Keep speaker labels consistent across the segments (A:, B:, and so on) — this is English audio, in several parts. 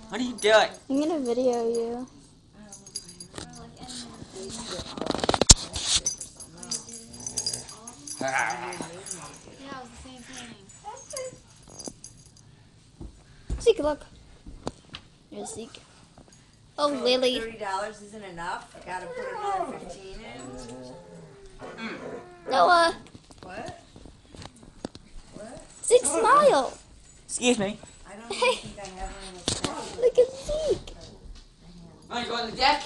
A: What are you doing?
B: I'm gonna video you.
A: Ah.
C: Yeah, it was the same thing.
B: Zeke, look. There's Zeke. Oh, Lily.
D: $30 isn't enough. You gotta put another 15 in.
B: Noah.
D: What? What?
B: Zeke, smile.
A: Excuse me.
D: I don't even think I have one in the stack.
B: Look at Zeke.
A: Want to go on the deck?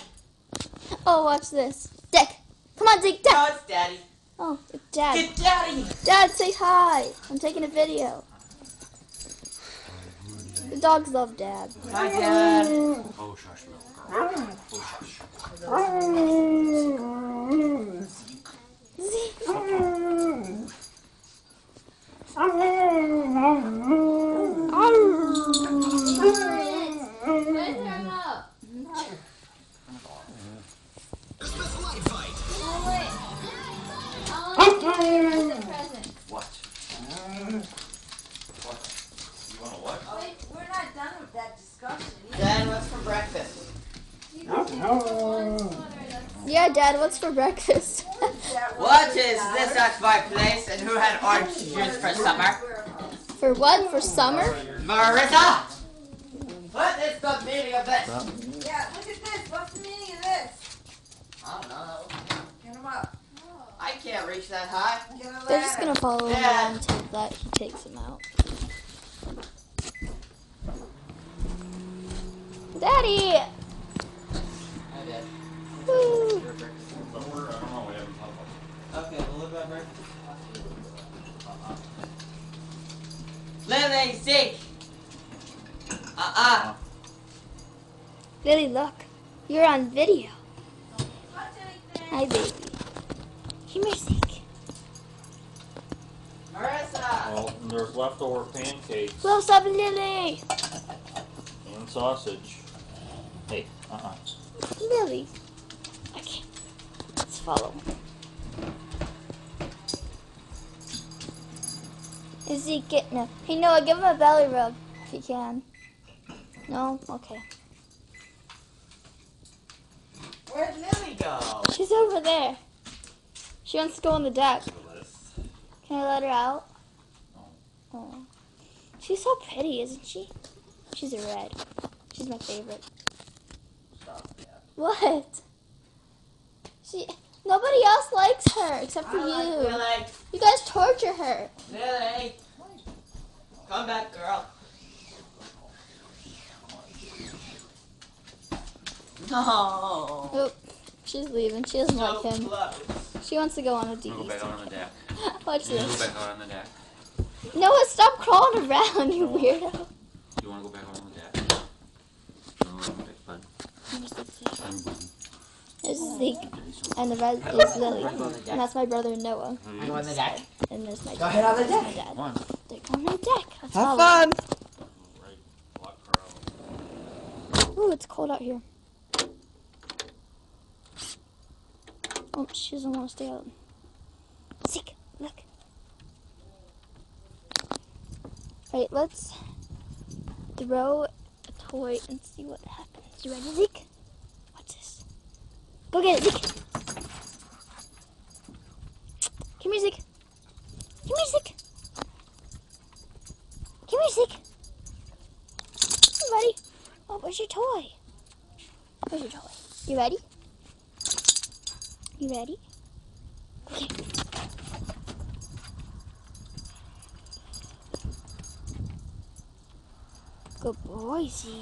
B: Oh, watch this. Deck. Come on, Zeke. Deck.
A: No, it's Daddy.
B: Oh, it's Dad.
A: Get Daddy.
B: Dad, say hi. I'm taking a video. The dogs love Dad.
A: Hi, Dad.
E: Oh, shush, little girl. Oh, shush.
B: Zeke.
E: What? What? You want a what?
D: Wait, we're not done with that discussion.
A: Dad, what's for breakfast?
B: Yeah, Dad, what's for breakfast?
A: What is this at my place, and who had orange juice for summer?
B: For what? For summer?
A: Marissa! What is the meaning of this?
D: Yeah, look at this. What's the meaning of this?
A: I don't know.
D: Get him up.
A: I can't reach that high.
D: Get a ladder.
B: They're just gonna follow him
A: Dad.
B: around until that he takes him out. Daddy!
A: I did.
B: Woo!
E: But we're, I don't know, we haven't talked about
A: Okay, well, what about breakfast? Lily, Zeke!
B: Lily, look. You're on video. Hi, baby. Come here, Zeke.
A: Marissa!
E: Well, there's leftover pancakes
B: Close up, Lily!
E: and sausage. Hey,
B: Lily. Okay. Let's follow. Is Zeke getting a... Hey, Noah, give him a belly rub if you can. No? Okay.
A: Where'd Lily go?
B: She's over there. She wants to go on the deck. Can I let her out? Oh. She's so pretty, isn't she? She's a red. She's my favorite.
A: Stop that.
B: What? Nobody else likes her except for
A: I like
B: you.
A: Lily.
B: You guys torture her.
A: Lily! Come back, girl. No.
B: Oop. She's leaving. She doesn't like him.
A: Close.
B: She wants to go on a
E: I'm gonna go
B: DD.
E: back out on the deck.
B: Watch
E: You wanna go
B: this.
E: back out on the deck?
B: Noah, stop crawling around, you weirdo.
E: You wanna go back out on the deck? No, okay, fine. I'm busy.
B: There's Zeke, and the red is Lily, and that's my brother Noah.
A: I'm on the deck.
B: And there's my
A: Go ahead on the
B: there's
A: deck.
B: my dad.
E: Come on.
B: They're going on the deck. Let's
A: Have
B: follow.
A: fun.
E: Right, block crowd.
B: Ooh, it's cold out here. Oh, she doesn't want to stay out. Zeke, look. Alright, let's throw a toy and see what happens. You ready, Zeke? What's this? Go get it, Zeke. Come here, Zeke. Come here, Zeke. Come here, Zeke. Hey, buddy. Oh, where's your toy? Where's your toy? You ready? You ready? Okay. Good boy, Zeke.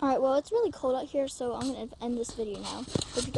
B: Alright, well, it's really cold out here, so I'm going to end this video now. Hope you guys